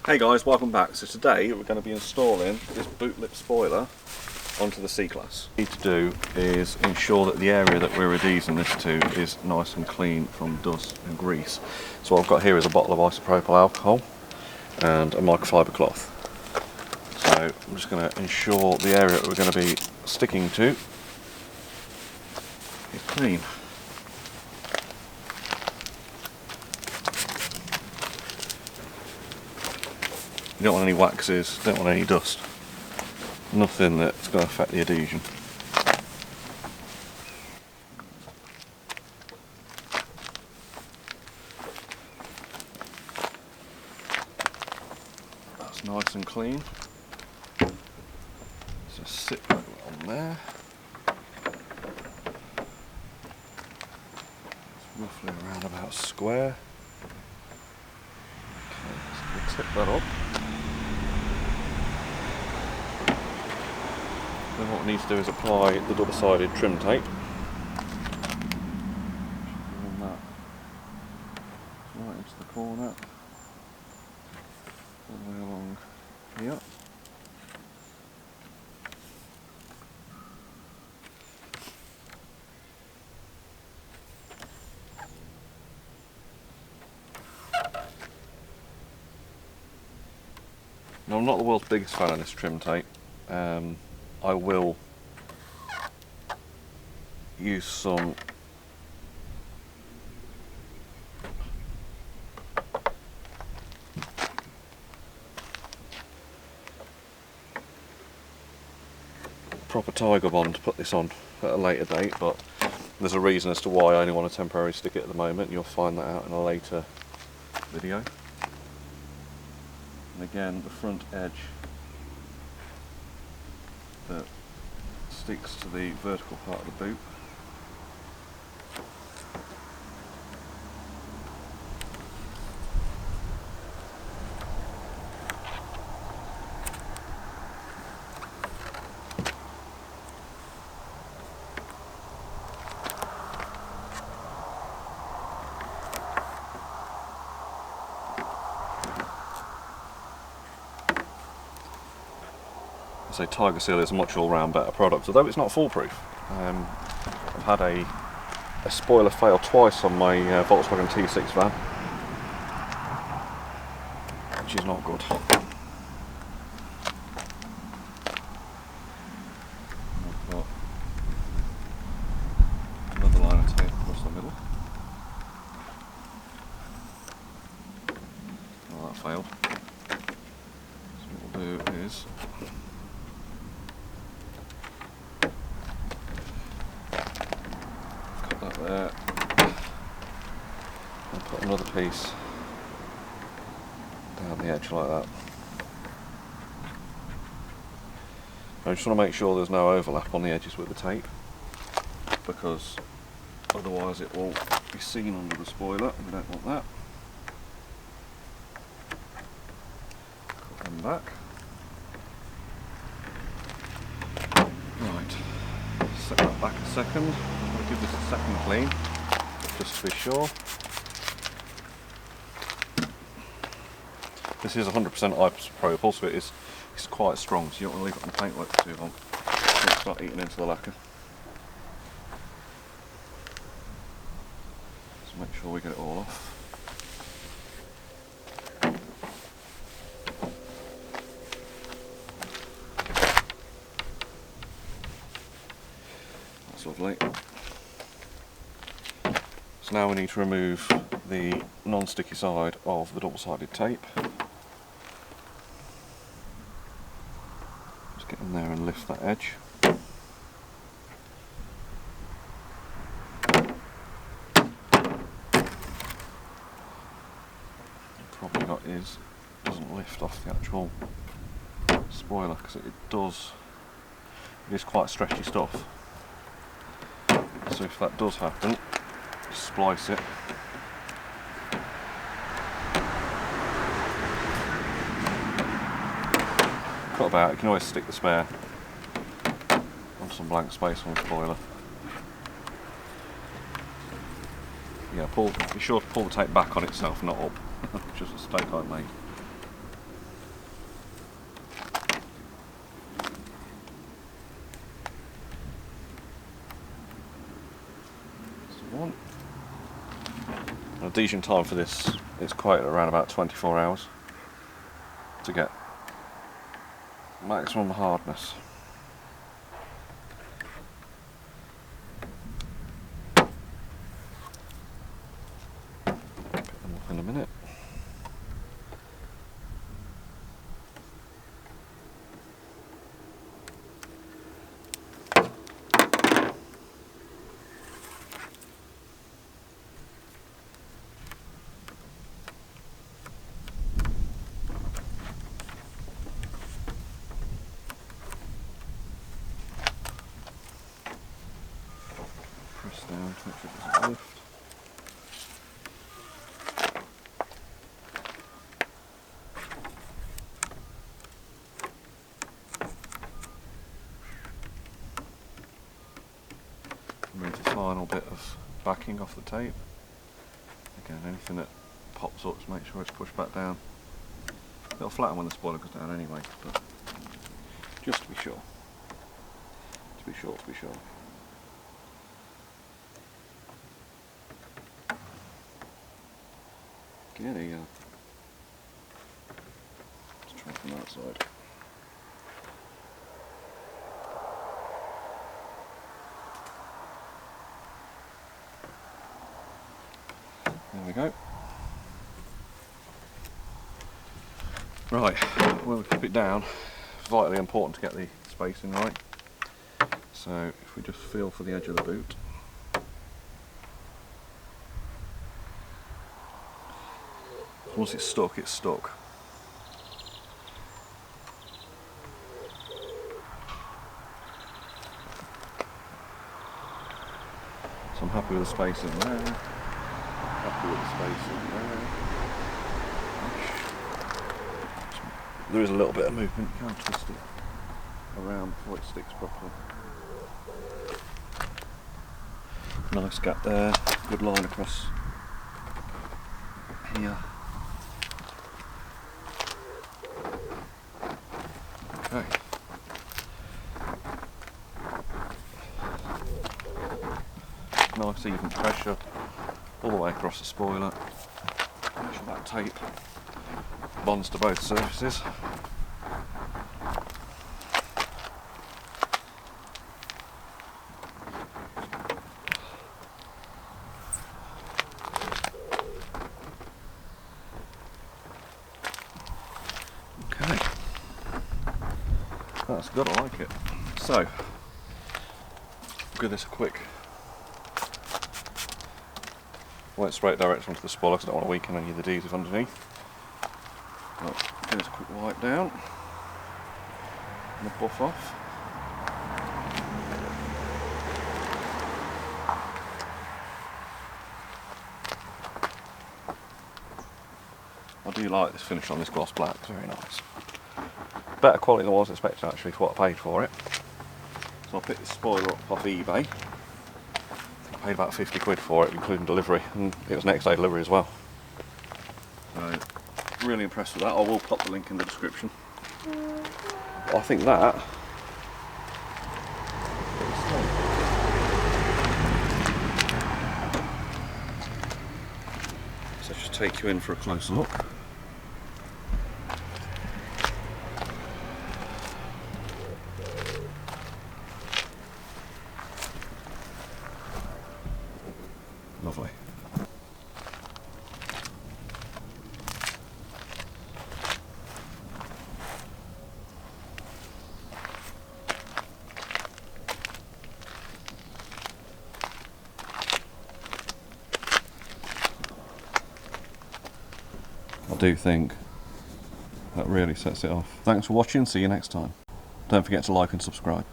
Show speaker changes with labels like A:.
A: Hey guys, welcome back. So today we're going to be installing this boot lip spoiler onto the C-Class. What we need to do is ensure that the area that we're adhesing this to is nice and clean from dust and grease. So what I've got here is a bottle of isopropyl alcohol and a microfiber cloth. So I'm just going to ensure the area that we're going to be sticking to is clean. You don't want any waxes, don't want any dust. Nothing that's going to affect the adhesion. That's nice and clean. Just sit right on there. It's roughly around about square. Okay, so we'll tip that up. Then what we need to do is apply the double-sided trim tape. Run that right into the corner, all the way along here. Now, I'm not the world's biggest fan of this trim tape. I will use some proper Tiger Bond to put this on at a later date, but there's a reason as to why I only want to temporarily stick it at the moment. You'll find that out in a later video. And again, the front edge that sticks to the vertical part of the boot. So Tiger Seal is a much all-round better product, although it's not foolproof. I've had a spoiler fail twice on my Volkswagen T6 van, which is not good. I've got another line of tape across the middle. Well, that failed. So what we'll do is there, and put another piece down the edge like that. I just want to make sure there's no overlap on the edges with the tape, because otherwise it will be seen under the spoiler and we don't want that. Cut them back. Right, set that back a second. I'll give this a second clean, just to be sure. This is 100% isopropyl, so it's quite strong, so you don't want to leave it on the paintwork for too long. It'll start eating into the lacquer. Just make sure we get it all off. That's lovely. So now we need to remove the non-sticky side of the double-sided tape. Just get in there and lift that edge. The problem got is it doesn't lift off the actual spoiler, because it is quite stretchy stuff. So if that does happen, splice it. Cut about, you can always stick the spare on some blank space on the spoiler. Yeah, be sure to pull the tape back on itself, not up, just as stay tight mate. adhesion time for this is quoted around about 24 hours to get maximum hardness. Pick them up in a minute. Press down to make sure it doesn't lift. Remove the final bit of backing off the tape. Again, anything that pops up, just make sure it's pushed back down. It'll flatten when the spoiler goes down anyway, but just to be sure. To be sure. Okay, there you go. Let's try from that side. There we go. Right, when we clip it down, it's vitally important to get the spacing right. So if we just feel for the edge of the boot. Once it's stuck, it's stuck. So I'm happy with the spacing there. Happy with the spacing there. There is a little bit of movement, you can't twist it around before it sticks properly. Nice gap there, good line across here. Okay. Nice even pressure all the way across the spoiler. Make sure that tape bonds to both surfaces. Okay, that's good, I like it. So, give this a quick, won't spray it directly onto the spoiler because I don't want to weaken any of the adhesive underneath. Right, give this a quick wipe down and the buff off. I do like this finish on this gloss black, it's very nice. Better quality than I was expecting actually for what I paid for it. So I picked this spoiler up off eBay. I paid about 50 quid for it, including delivery, and it was next day delivery as well. So, really impressed with that. I will pop the link in the description. I think that so just take you in for a closer look. Lovely. I do think that really sets it off. Thanks for watching, see you next time. Don't forget to like and subscribe.